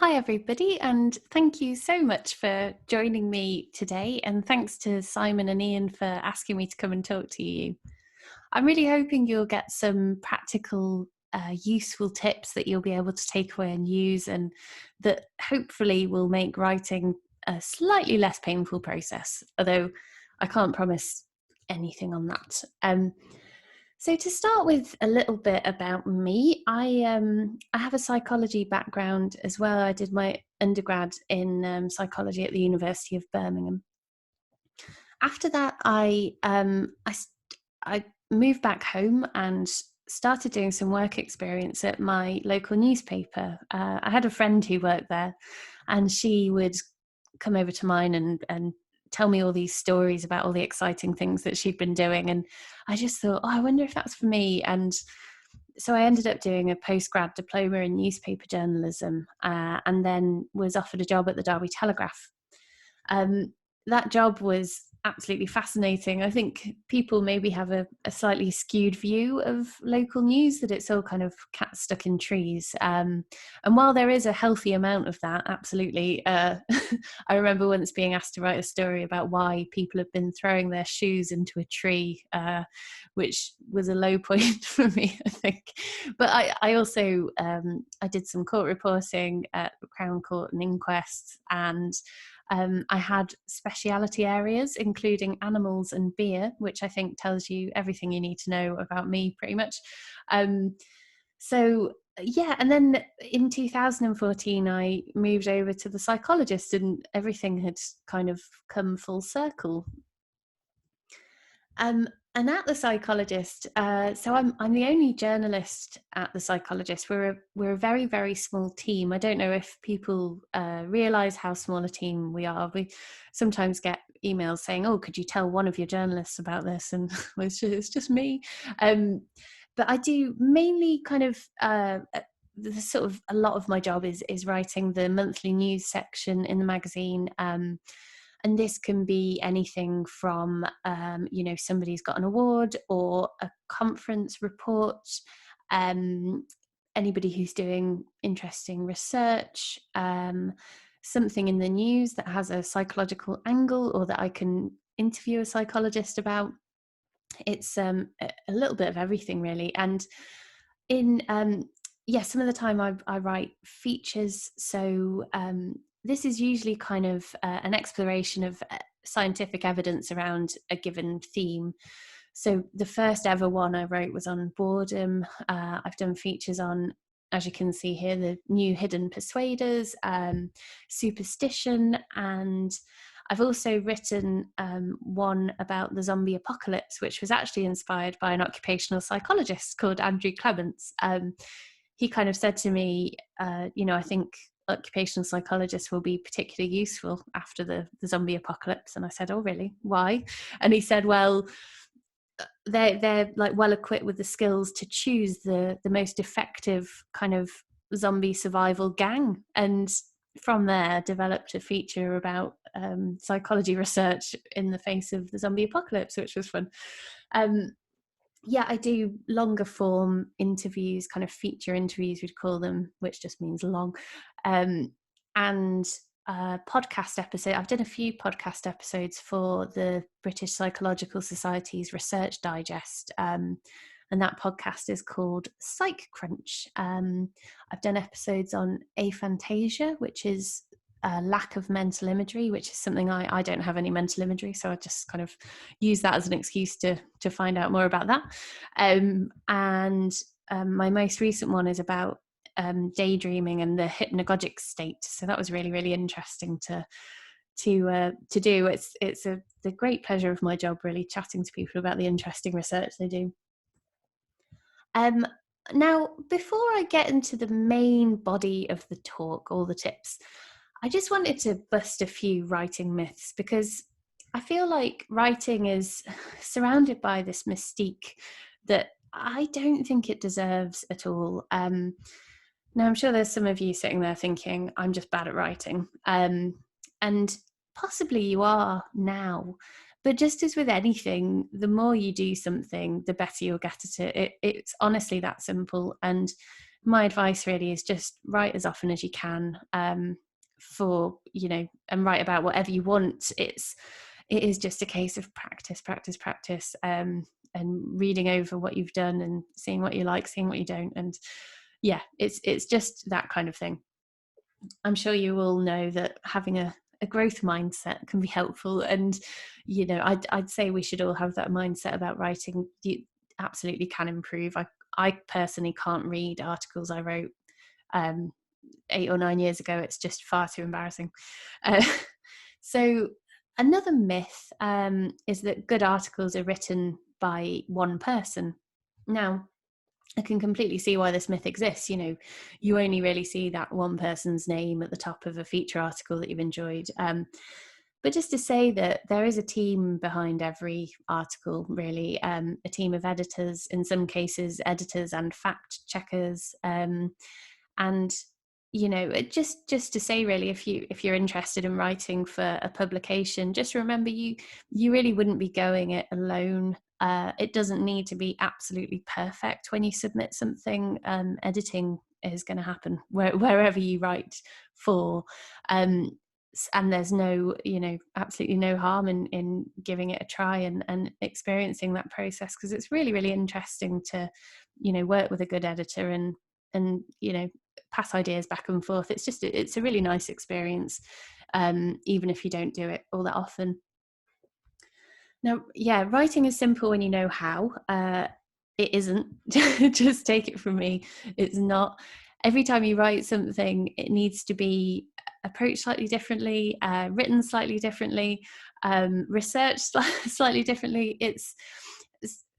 Hi, everybody, and thank you so much for joining me today. And thanks to Simon and Ian for asking me to come and talk to you. I'm really hoping you'll get some practical, useful tips that you'll be able to take away and use, and that hopefully will make writing a slightly less painful process, although I can't promise anything on that. So to start with a little bit about me, I have a psychology background as well. I did my undergrad in psychology at the University of Birmingham. After that, I moved back home and started doing some work experience at my local newspaper. I had a friend who worked there, and she would come over to mine and tell me all these stories about all the exciting things that she'd been doing. And I just thought, oh, I wonder if that's for me. And so I ended up doing a postgrad diploma in newspaper journalism, and then was offered a job at the Derby Telegraph. That job was absolutely fascinating. I think people maybe have a slightly skewed view of local news, that it's all kind of cat stuck in trees. And while there is a healthy amount of that, absolutely, I remember once being asked to write a story about why people have been throwing their shoes into a tree, which was a low point for me, I think. But I also, I did some court reporting at the Crown Court and inquests, and I had speciality areas, including animals and beer, which I think tells you everything you need to know about me, pretty much. So yeah, and then in 2014, I moved over to the psychologist, and everything had kind of come full circle. And at the psychologist, so I'm the only journalist at the psychologist. We're a very, very small team. I don't know if people realise how small a team we are. We sometimes get emails saying, "Oh, could you tell one of your journalists about this?" And it's just me. But I do mainly kind of. The sort of a lot of my job is writing the monthly news section in the magazine. And this can be anything from, somebody's got an award or a conference report, anybody who's doing interesting research, something in the news that has a psychological angle or that I can interview a psychologist about. It's a little bit of everything, really. And in some of the time I write features. So this is usually kind of an exploration of scientific evidence around a given theme. So the first ever one I wrote was on boredom. I've done features on, as you can see here, the new hidden persuaders, superstition, and I've also written one about the zombie apocalypse, which was actually inspired by an occupational psychologist called Andrew Clements. He kind of said to me, I think occupational psychologists will be particularly useful after the zombie apocalypse. And I said, oh, really? Why? And he said, well, they're like well equipped with the skills to choose the most effective kind of zombie survival gang. And from there developed a feature about psychology research in the face of the zombie apocalypse, which was fun. I do longer form interviews, kind of feature interviews, we'd call them, which just means long. And podcast episode. I've done a few podcast episodes for the British Psychological Society's Research Digest. And that podcast is called Psych Crunch. I've done episodes on aphantasia, which is a lack of mental imagery, which is something I don't have any mental imagery, so I just kind of use that as an excuse to find out more about that. My most recent one is about daydreaming and the hypnagogic state. So that was really, really interesting to do. It's the great pleasure of my job, really, chatting to people about the interesting research they do. Now, before I get into the main body of the talk, all the tips, I just wanted to bust a few writing myths, because I feel like writing is surrounded by this mystique that I don't think it deserves at all. Now, I'm sure there's some of you sitting there thinking, I'm just bad at writing. And possibly you are now. But just as with anything, the more you do something, the better you'll get at it. It's honestly that simple. And my advice really is just write as often as you can, for, and write about whatever you want. It is just a case of practice, practice, practice, and reading over what you've done and seeing what you like, seeing what you don't. And yeah, it's just that kind of thing. I'm sure you all know that having a growth mindset can be helpful. And, I'd say we should all have that mindset about writing. You absolutely can improve. I personally can't read articles I wrote 8 or 9 years ago. It's just far too embarrassing. Uh, so another myth is that good articles are written by one person. Now, I can completely see why this myth exists. You only really see that one person's name at the top of a feature article that you've enjoyed. But just to say that there is a team behind every article, really, a team of editors, in some cases, editors and fact checkers. And just to say, really, if you're interested in writing for a publication, just remember you really wouldn't be going it alone. It doesn't need to be absolutely perfect when you submit something. Editing is going to happen wherever you write for, and there's absolutely no harm in giving it a try and experiencing that process, because it's really, really interesting to work with a good editor and pass ideas back and forth. It's a really nice experience, even if you don't do it all that often. Now, yeah, writing is simple when you know how. It isn't. Just take it from me. It's not. Every time you write something, it needs to be approached slightly differently, written slightly differently, researched slightly differently.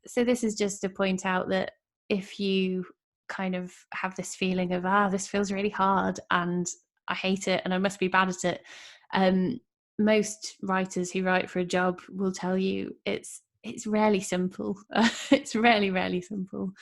So this is just to point out that if you kind of have this feeling of, this feels really hard and I hate it and I must be bad at it, most writers who write for a job will tell you it's rarely simple. It's rarely simple.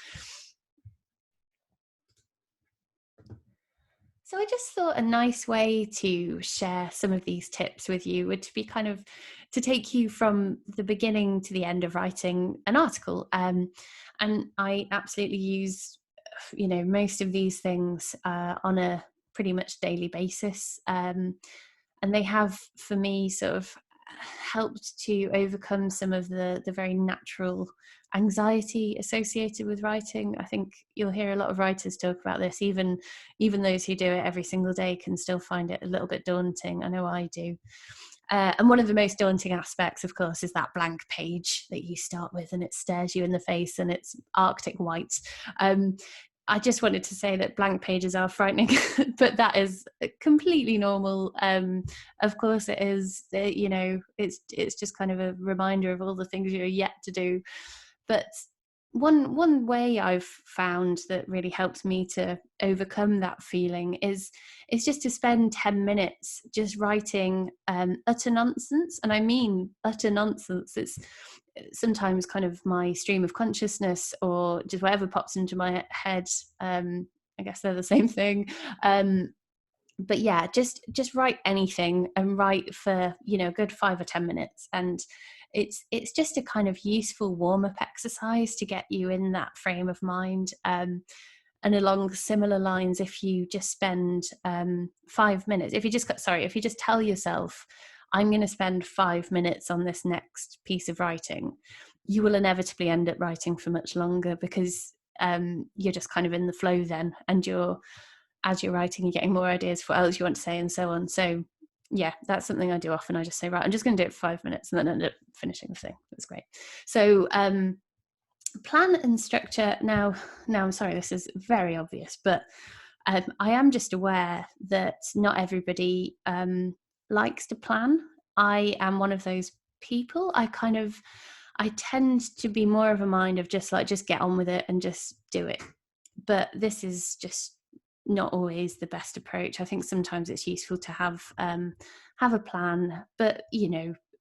So I just thought a nice way to share some of these tips with you would be kind of to take you from the beginning to the end of writing an article. And I absolutely use, most of these things on a pretty much daily basis. And they have, for me, sort of helped to overcome some of the very natural anxiety associated with writing. I think you'll hear a lot of writers talk about this. Even those who do it every single day can still find it a little bit daunting. I know I do. And one of the most daunting aspects, of course, is that blank page that you start with and it stares you in the face and it's Arctic white. I just wanted to say that blank pages are frightening, but that is completely normal. Of course it is, it's just kind of a reminder of all the things you're yet to do. But one way I've found that really helps me to overcome that feeling is just to spend 10 minutes just writing utter nonsense. And I mean utter nonsense. It's sometimes kind of my stream of consciousness or just whatever pops into my head. I guess they're the same thing. But yeah, just write anything and write for a good 5 or 10 minutes, and it's just a kind of useful warm-up exercise to get you in that frame of mind. And along similar lines, if you just spend 5 minutes, if you just tell yourself, I'm going to spend 5 minutes on this next piece of writing, you will inevitably end up writing for much longer, because you're just kind of in the flow then, and as you're writing, you're getting more ideas for what else you want to say and so on. So yeah, that's something I do often. I just say, right, I'm just going to do it for 5 minutes and then end up finishing the thing. That's great. So plan and structure. Now I'm sorry, this is very obvious, but I am just aware that not everybody likes to plan. I am one of those people. I tend to be more of a mind of just get on with it and just do it. But this is just not always the best approach. I think sometimes it's useful to have a plan, but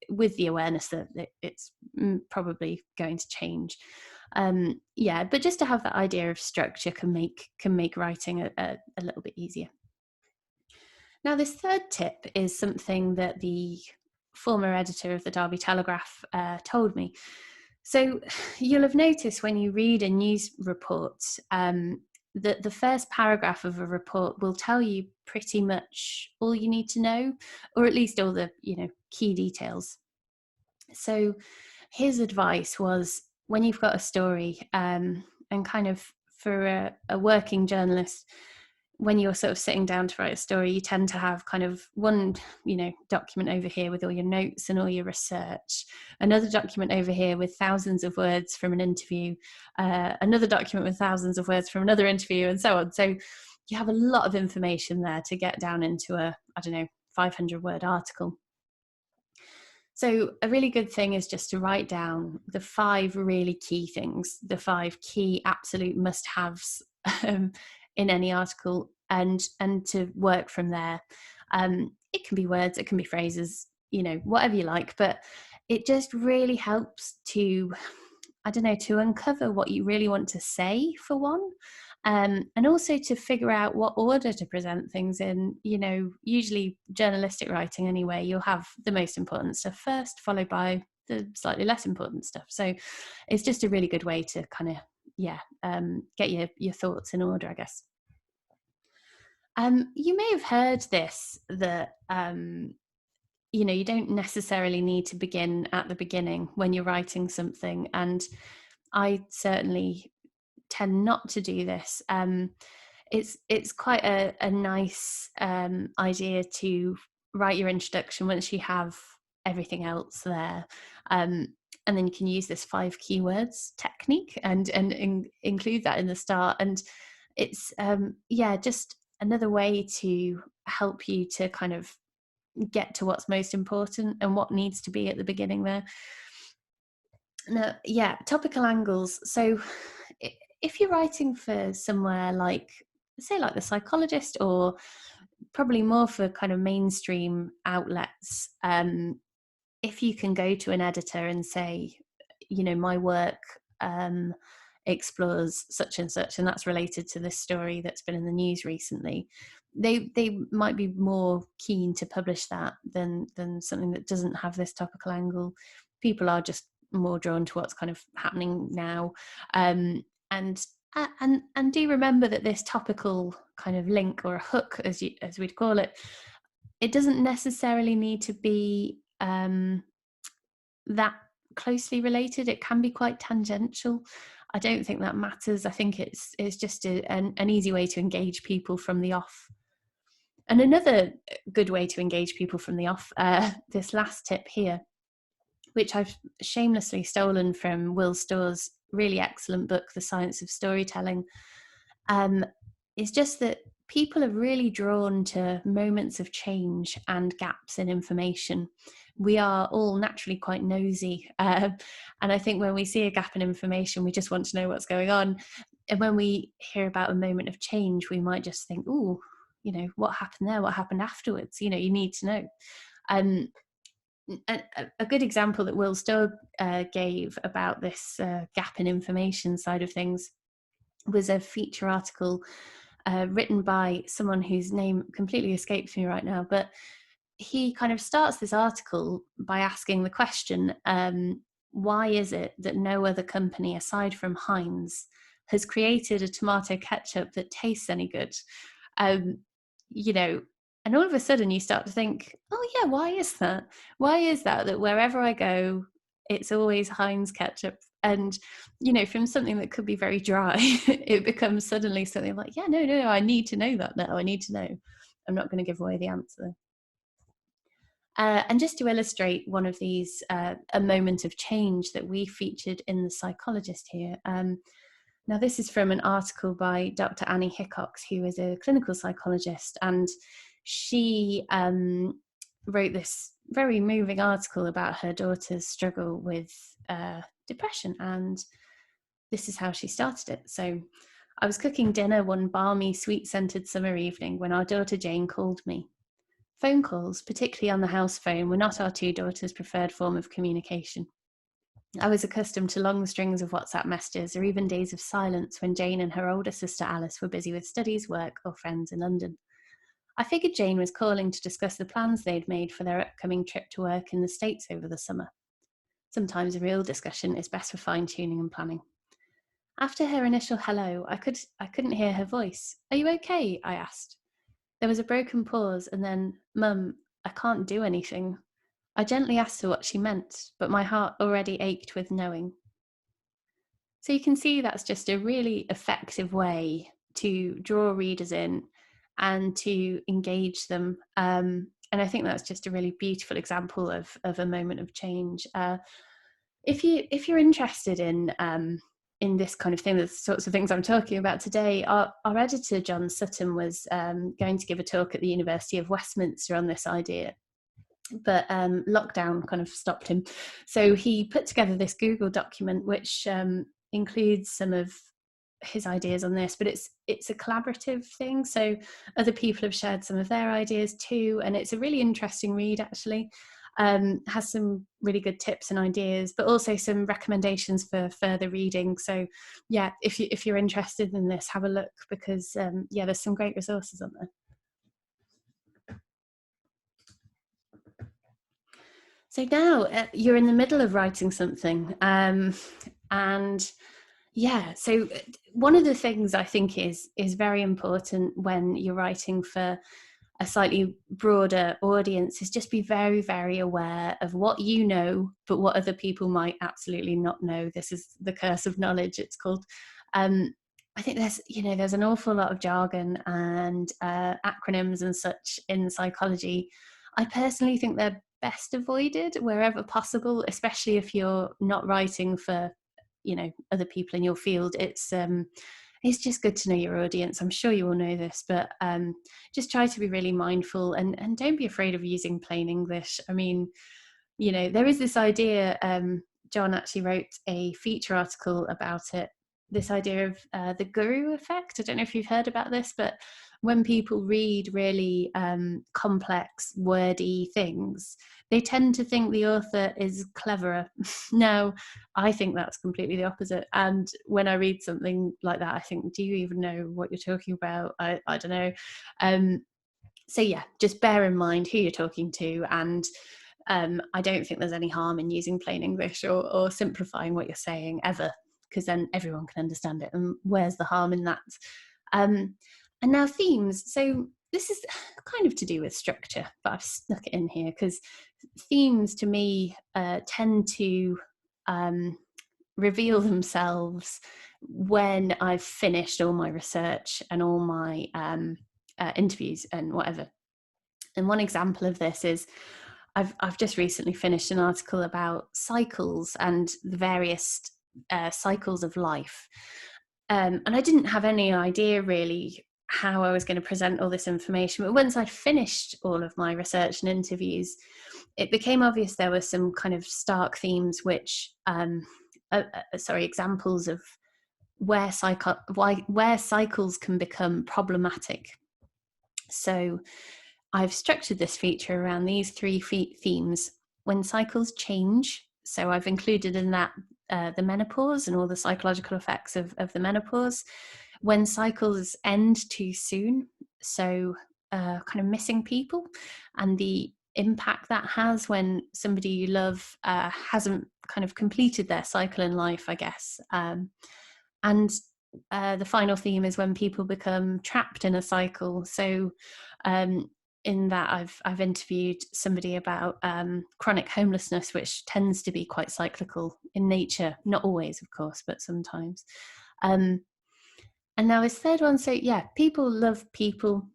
with the awareness that it's probably going to change. But just to have that idea of structure can make writing a little bit easier. Now, this third tip is something that the former editor of the Derby Telegraph told me. So you'll have noticed when you read a news report, the first paragraph of a report will tell you pretty much all you need to know, or at least all the key details. So his advice was, when you've got a story, and kind of for a working journalist, when you're sort of sitting down to write a story, you tend to have kind of one, document over here with all your notes and all your research, another document over here with thousands of words from an interview, another document with thousands of words from another interview, and so on. So you have a lot of information there to get down into a, 500-word article. So a really good thing is just to write down the 5 really key things, the 5 key absolute must-haves in any article, and to work from there. It can be words, it can be phrases, whatever you like, but it just really helps to, to uncover what you really want to say, for one. And also to figure out what order to present things in. Usually journalistic writing anyway, you'll have the most important stuff first, followed by the slightly less important stuff. So it's just a really good way to kind of, get your thoughts in order, I guess. You may have heard this, that you don't necessarily need to begin at the beginning when you're writing something, and I certainly tend not to do this. It's quite a nice idea to write your introduction once you have everything else there, and then you can use this 5 keywords technique and include that in the start. And it's just another way to help you to kind of get to what's most important and what needs to be at the beginning there. Now, topical angles. So if you're writing for somewhere like, say, like The Psychologist, or probably more for kind of mainstream outlets, if you can go to an editor and say, my work explores such and such, and that's related to this story that's been in the news recently, they might be more keen to publish that than something that doesn't have this topical angle. People are just more drawn to what's kind of happening now, and do remember that this topical kind of link, or a hook as we'd call it, it doesn't necessarily need to be that closely related. It can be quite tangential. I don't think that matters. I think it's just an easy way to engage people from the off. And another good way to engage people from the off, this last tip here, which I've shamelessly stolen from Will Storr's really excellent book, The Science of Storytelling, is just that people are really drawn to moments of change and gaps in information. We are all naturally quite nosy. And I think when we see a gap in information, we just want to know what's going on. And when we hear about a moment of change, we might just think, oh, what happened there? What happened afterwards? You need to know. A good example that Will Storr gave about this gap in information side of things was a feature article written by someone whose name completely escapes me right now, but he kind of starts this article by asking the question, why is it that no other company aside from Heinz has created a tomato ketchup that tastes any good? And all of a sudden you start to think, oh yeah, why is that? Why is that wherever I go, it's always Heinz ketchup? And, from something that could be very dry, it becomes suddenly something like, yeah, no, I need to know that now. I need to know. I'm not going to give away the answer. And just to illustrate one of these, a moment of change that we featured in The Psychologist here. Now, this is from an article by Dr. Annie Hickox, who is a clinical psychologist, and she wrote this very moving article about her daughter's struggle with depression, and this is how she started it. So, I was cooking dinner one balmy, sweet-scented summer evening when our daughter Jane called me. Phone calls, particularly on the house phone, were not our 2 daughters' preferred form of communication. I was accustomed to long strings of WhatsApp messages, or even days of silence when Jane and her older sister Alice were busy with studies, work, or friends in London. I figured Jane was calling to discuss the plans they'd made for their upcoming trip to work in the States over the summer. Sometimes a real discussion is best for fine-tuning and planning. After her initial hello, I couldn't hear her voice. Are you okay? I asked. There was a broken pause, and then, Mum, I can't do anything. I gently asked her what she meant, but my heart already ached with knowing. So you can see that's just a really effective way to draw readers in and to engage them. And I think that's just a really beautiful example of a moment of change. If you're interested in this kind of thing, the sorts of things I'm talking about today, our editor John Sutton was going to give a talk at the University of Westminster on this idea, but lockdown kind of stopped him. So he put together this Google document which includes some of his ideas on this, but it's a collaborative thing, so other people have shared some of their ideas too, and it's a really interesting read actually. Has some really good tips and ideas, but also some recommendations for further reading. So yeah, if you're interested in this, have a look, because yeah, there's some great resources on there. So now you're in the middle of writing something, and yeah, so one of the things I think is very important when you're writing for a slightly broader audience is just be very, very aware of what you know, but what other people might absolutely not know. This is the curse of knowledge, it's called. I think there's an awful lot of jargon and acronyms and such in psychology. I personally think they're best avoided wherever possible, especially if you're not writing for other people in your field. It's just good to know your audience. I'm sure you all know this, but just try to be really mindful, and don't be afraid of using plain English. I mean, there is this idea, John actually wrote a feature article about it, this idea of the guru effect. I don't know if you've heard about this, but when people read really complex, wordy things, they tend to think the author is cleverer. Now, I think that's completely the opposite. And when I read something like that, I think, do you even know what you're talking about? I don't know. So yeah, just bear in mind who you're talking to, and I don't think there's any harm in using plain English or simplifying what you're saying ever, because then everyone can understand it. And where's the harm in that? And now themes. So this is kind of to do with structure, but I've snuck it in here because themes to me tend to reveal themselves when I've finished all my research and all my interviews and whatever. And one example of this is I've just recently finished an article about cycles and the various cycles of life. And I didn't have any idea really how I was going to present all this information. But once I'd finished all of my research and interviews, it became obvious there were some kind of stark themes, which, examples of where cycles can become problematic. So I've structured this feature around these three themes. When cycles change, so I've included in that the menopause and all the psychological effects of the menopause. When cycles end too soon, so kind of missing people and the impact that has when somebody you love hasn't kind of completed their cycle in life, I guess. And the final theme is when people become trapped in a cycle. So in that I've interviewed somebody about chronic homelessness, which tends to be quite cyclical in nature, not always of course, but sometimes. And now this third one, so yeah, people love people.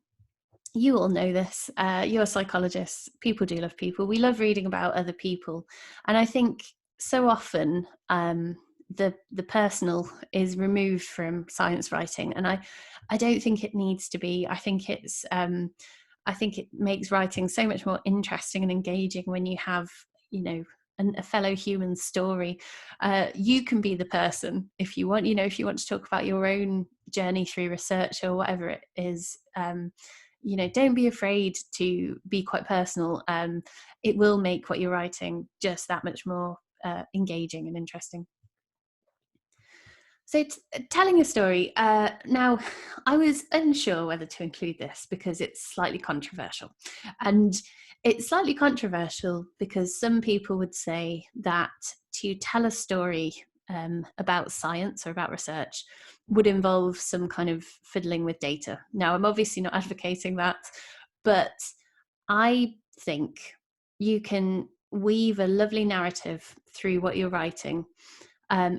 You all know this, you're psychologists, people do love people. We love reading about other people, and I think so often the personal is removed from science writing, and I don't think it needs to be. I think it makes writing so much more interesting and engaging when you have, a fellow human story. You can be the person if you want, if you want to talk about your own journey through research or whatever it is. Don't be afraid to be quite personal. It will make what you're writing just that much more engaging and interesting. So telling a story. Now, I was unsure whether to include this because it's slightly controversial. And it's slightly controversial because some people would say that to tell a story about science or about research would involve some kind of fiddling with data. Now, I'm obviously not advocating that, but I think you can weave a lovely narrative through what you're writing,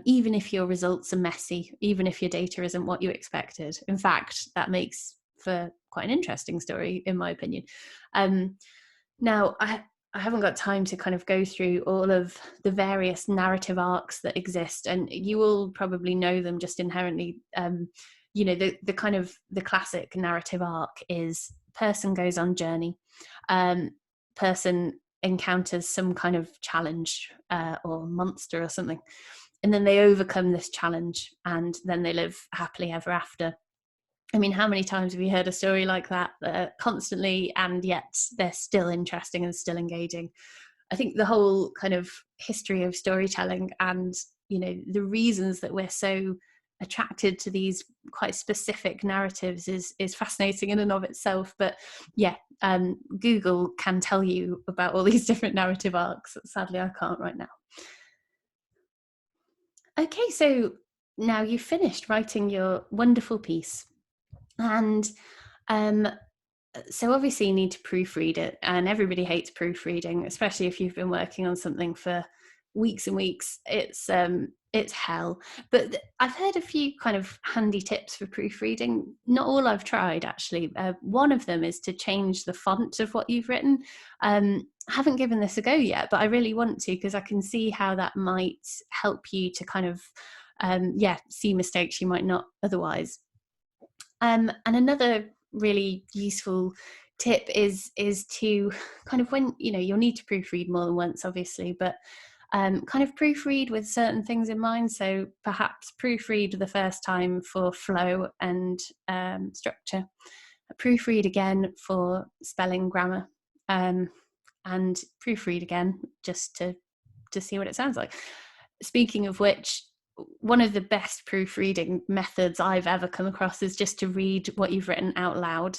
even if your results are messy, even if your data isn't what you expected. In fact, that makes for quite an interesting story, in my opinion. Now, I haven't got time to kind of go through all of the various narrative arcs that exist, and you will probably know them just inherently. The kind of the classic narrative arc is person goes on journey, person encounters some kind of challenge or monster or something, and then they overcome this challenge, and then they live happily ever after. I mean, how many times have you heard a story like that constantly, and yet they're still interesting and still engaging? I think the whole kind of history of storytelling and, the reasons that we're so attracted to these quite specific narratives is fascinating in and of itself. But yeah, Google can tell you about all these different narrative arcs. Sadly, I can't right now. Okay, so now you've finished writing your wonderful piece. And so obviously you need to proofread it, and everybody hates proofreading, especially if you've been working on something for weeks and weeks. It's hell. But I've heard a few kind of handy tips for proofreading. Not all I've tried, actually. One of them is to change the font of what you've written. I haven't given this a go yet, but I really want to, because I can see how that might help you to kind of see mistakes you might not otherwise. And another really useful tip is to kind of, when you'll need to proofread more than once, obviously, but kind of proofread with certain things in mind. So perhaps proofread the first time for flow and structure, proofread again for spelling, grammar, and proofread again just to see what it sounds like. Speaking of which, one of the best proofreading methods I've ever come across is just to read what you've written out loud.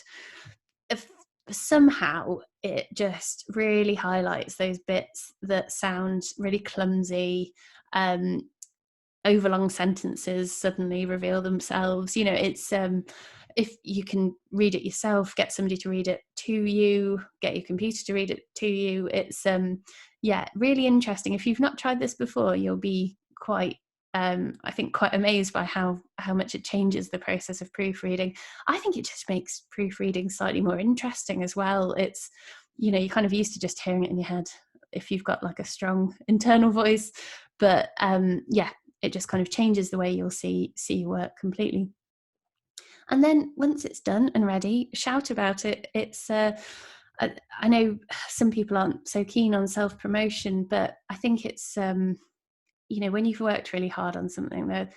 If somehow it just really highlights those bits that sound really clumsy, overlong sentences suddenly reveal themselves. It's if you can read it yourself, get somebody to read it to you, get your computer to read it to you. It's really interesting. If you've not tried this before, you'll be quite I think quite amazed by how much it changes the process of proofreading. I think it just makes proofreading slightly more interesting as well. It's, you're kind of used to just hearing it in your head if you've got like a strong internal voice, but it just kind of changes the way you'll see your work completely. And then once it's done and ready, shout about it. It's I know some people aren't so keen on self-promotion, but I think it's when you've worked really hard on something,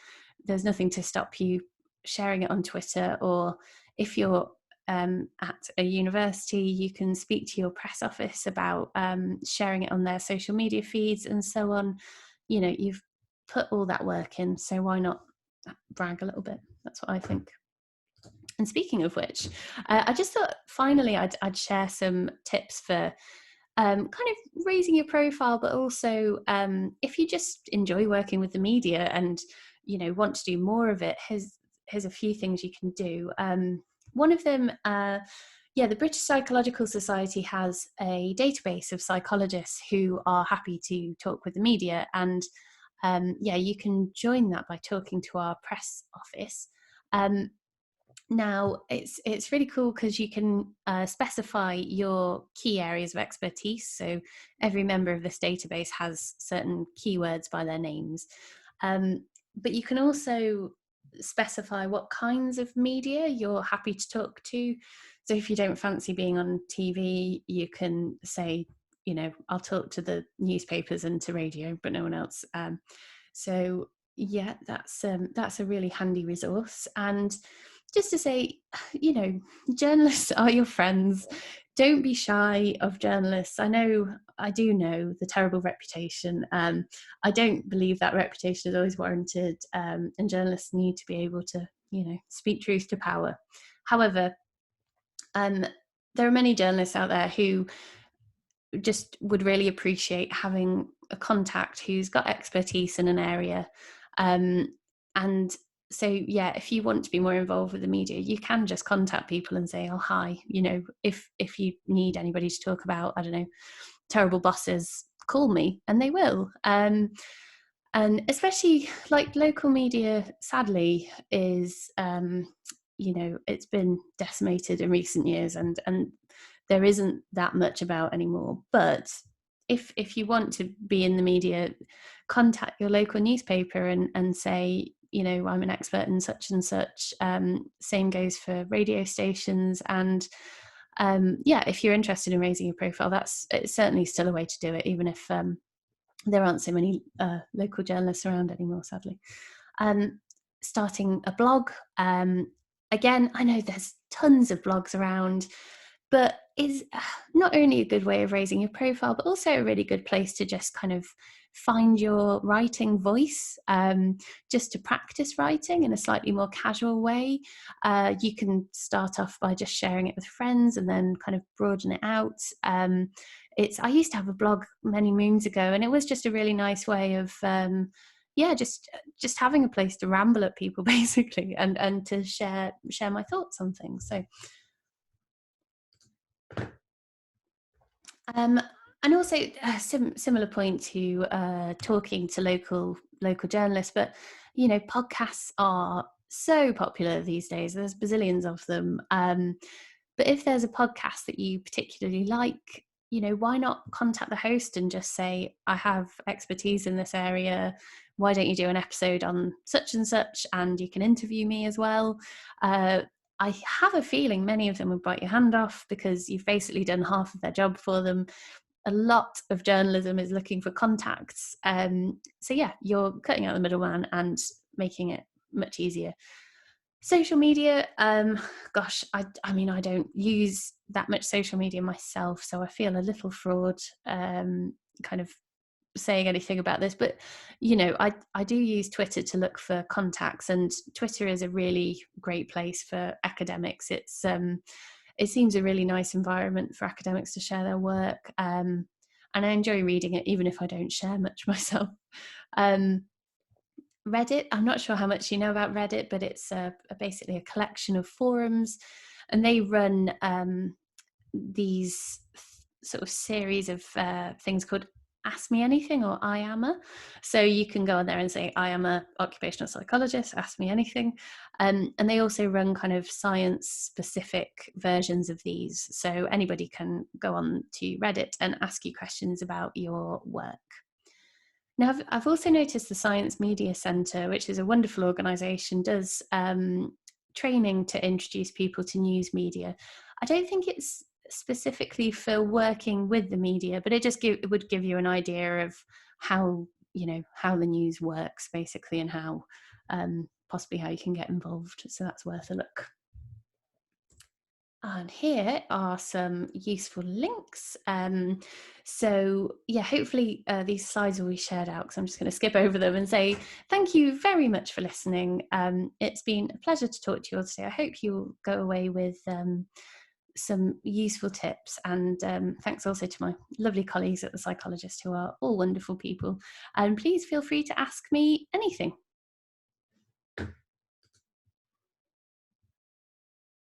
there's nothing to stop you sharing it on Twitter, or if you're at a university, you can speak to your press office about sharing it on their social media feeds and so on. You've put all that work in, so why not brag a little bit? That's what I think. And speaking of which, I just thought finally I'd share some tips for kind of raising your profile, but also if you just enjoy working with the media and want to do more of it, here's a few things you can do. One of them, the British Psychological Society has a database of psychologists who are happy to talk with the media, and you can join that by talking to our press office. Now, it's really cool because you can specify your key areas of expertise. So every member of this database has certain keywords by their names. But you can also specify what kinds of media you're happy to talk to. So if you don't fancy being on TV, you can say, I'll talk to the newspapers and to radio, but no one else. That's a really handy resource. And just to say, journalists are your friends. Don't be shy of journalists. I do know the terrible reputation. I don't believe that reputation is always warranted, and journalists need to be able to, speak truth to power. However, there are many journalists out there who just would really appreciate having a contact who's got expertise in an area, And so, yeah, if you want to be more involved with the media, you can just contact people and say, oh, hi, if you need anybody to talk about, I don't know, terrible bosses, call me, and they will. And especially like local media, sadly, is it's been decimated in recent years, and there isn't that much about anymore. But if you want to be in the media, contact your local newspaper and say, I'm an expert in such and such. Same goes for radio stations. And if you're interested in raising your profile, it's certainly still a way to do it, even if there aren't so many local journalists around anymore, sadly. Starting a blog. Again, I know there's tons of blogs around, but is not only a good way of raising your profile, but also a really good place to just kind of find your writing voice, just to practice writing in a slightly more casual way. You can start off by just sharing it with friends and then kind of broaden it out. I used to have a blog many moons ago, and it was just a really nice way of just having a place to ramble at people, basically, and to share my thoughts on things. So and also similar point to talking to local journalists, but podcasts are so popular these days. There's bazillions of them. But if there's a podcast that you particularly like, why not contact the host and just say, I have expertise in this area. Why don't you do an episode on such and such, and you can interview me as well? I have a feeling many of them would bite your hand off, because you've basically done half of their job for them. A lot of journalism is looking for contacts. So yeah, you're cutting out the middleman and making it much easier. Social media, gosh, I mean, I don't use that much social media myself, so I feel a little fraud kind of saying anything about this, but I do use Twitter to look for contacts, and Twitter is a really great place for academics. It seems a really nice environment for academics to share their work, and I enjoy reading it, even if I don't share much myself. Reddit, I'm not sure how much you know about Reddit, but it's basically a collection of forums, and they run these sort of series of things called Ask Me Anything or I Am A. So you can go on there and say, I am a occupational psychologist, ask me anything. And they also run kind of science specific versions of these. So anybody can go on to Reddit and ask you questions about your work. Now, I've also noticed the Science Media Centre, which is a wonderful organisation, does training to introduce people to news media. I don't think it's specifically for working with the media, but it would give you an idea of how the news works, basically, and how possibly how you can get involved. So that's worth a look. And here are some useful links. So yeah, hopefully these slides will be shared out, because I'm just going to skip over them and say thank you very much for listening. It's been a pleasure to talk to you all today. I hope you'll go away with some useful tips, and thanks also to my lovely colleagues at The Psychologist, who are all wonderful people. And please feel free to ask me anything.